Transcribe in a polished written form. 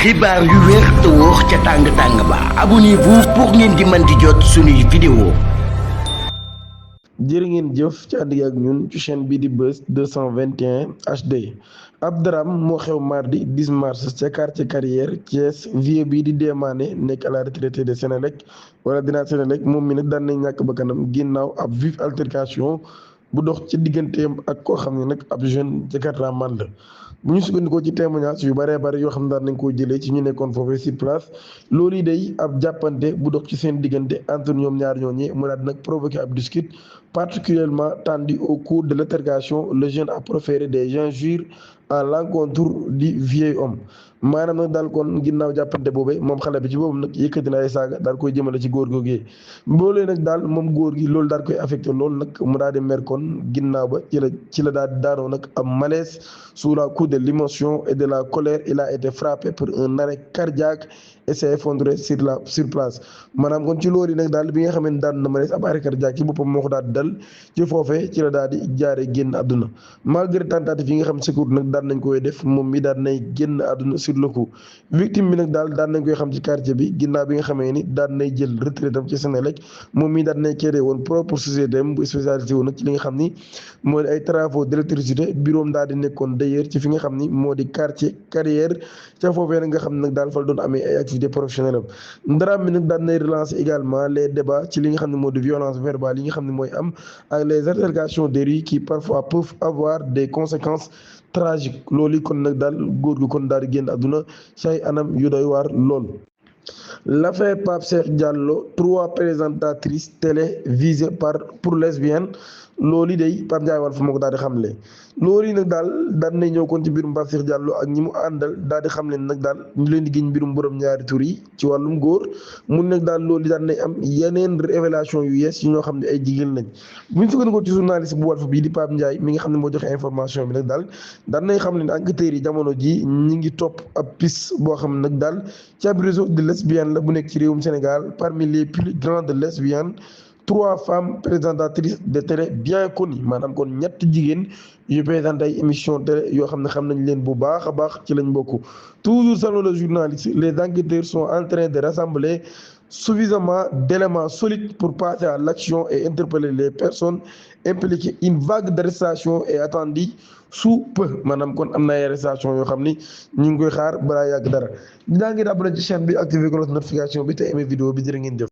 xibaar yu wér te wóor ca tàng-tàng ba abonnez-vous pour ngeen di mën di jot suñuy vidéo. jërë ngeen jëf ci ànd ak ñun ci chaîne bii di Buzz 221 HD ab drame moo xew mardi 10 mars ca quartier Carrière Thiès vieux bii di Démané nekk à la retraité de Sénélec wala dinaa Sénélec moom mi nag daan nañ ñàkk bakkanam ginnaaw ab vive altercation bu dox ci digganteem ak koo xam ne nag ab jeune jakartaman la. bu ñu sukkandikoo ci témoignage yu bëree bëri yoo xam ne daan nañ koo jëlee ci ñu nekkoon foofee sur place loolu yi day ab jàppante bu dox ci seen diggante entre ñoom ñaar ñooñi mu daal di nag provoqué ab dispute particulièrement tendu au cours de l'altercation. Le jeune a proféré des injures à l'encontre du vieil homme maanaam nag daal kon ginnaaw jàppante boobee moom xale bi ci boobu nag yëkkati na ay saaga daal koy jëmale ci góor googee mboolee nag daal moom góor gi loolu daal koy affecté loolu nag mu daal di mer kon ginnaaw ba ci la daal di daanoo nag am malaise sous la coup de l'émotion et de la colère. Il a été frappé par un arrêt cardiaque et s'est effondré sur place maanaam kon ci loolu yi nag daal bi nga xam ne daan na malaise ab arrêt cardiaque ci boppam moo ko daal di dal ci foofee ci la daal di jaaree génn àdduna malgré tentative yi nga xam secours nag daan nañ koy def moom mi daan nay génn àdduna sur le coup. Victime bi nag daal daan nañ koy xam ci quartier bi ginnaaw bi nga xamee ni daan nay jël retraite am ci Sénélec moom mi daan nay créé woon propre société am bu spécialisé woon nag ci li nga xam ni moo di ay travaux d'électricité bureau am daal di nekkoon d'ailleurs ci fi nga xam ni moo di quartier Carrière ca foofee nag nga xam ne nag daal fa la doon amee ay activités professionnelles am ndaraam mi nag daan nay relancer également les débats ci li nga xam ne moo di violence verbale yi nga xam ne mooy am ak les altercations de rue qui parfois peuvent avoir des conséquences tragique loolu kon nag daal góor gi kon daal di génn àdduna say anam yu doy waar lool. L'affaire Pape Cheikh Diallo, 3 présentatrices télé visées pour lesbiennes loolu day Pape Ndiaye Walf moo ko daal di xamle loolu yi nag daal daan nañ ñëw kon ci mbirum Pape Cheikh Diallo ak ñi mu àndal daal di xamle nag daal ñu leen di giñ mbirum borom ñaari tur yi ci wàllum góor mun nag daal loolu daan nañ am yeneen révélation yu yees yi ñoo xam ne ay jigéen lañ bu ñu sukkandikoo ci journaliste bu Walf bii di Pape Ndiaye mi nga xam ne moo joxe information bi nag daal daan nañ xam ne enquêteurs yi jamono ji ñi ngi topp ab piste boo xam ne nag daal ci ab réseau de lesbiennes la bu nekk ci réewum Sénégal parmi les plus grandes lesbiennes 3 femmes présentatrices de télé bien connues maanaam kon ñetti jigéen yu présenté ay émission télé yoo xam ne xam nañ leen bu baax a baax ci lañ bokk. Toujours selon le journaliste, les enquêteurs sont en train de rassembler suffisamment d'éléments solides pour passer à l'action et interpeller les personnes impliquées. Une vague d'arrestation est attendue sous peu maanaam kon am na ay arrestation yoo xam ni ñu ngi koy xaar balaa yàgg dara dinaa ngi abonné ci chaîne bi activer cloche notification bi te aimé vidéo bi jërë ngeen jëf.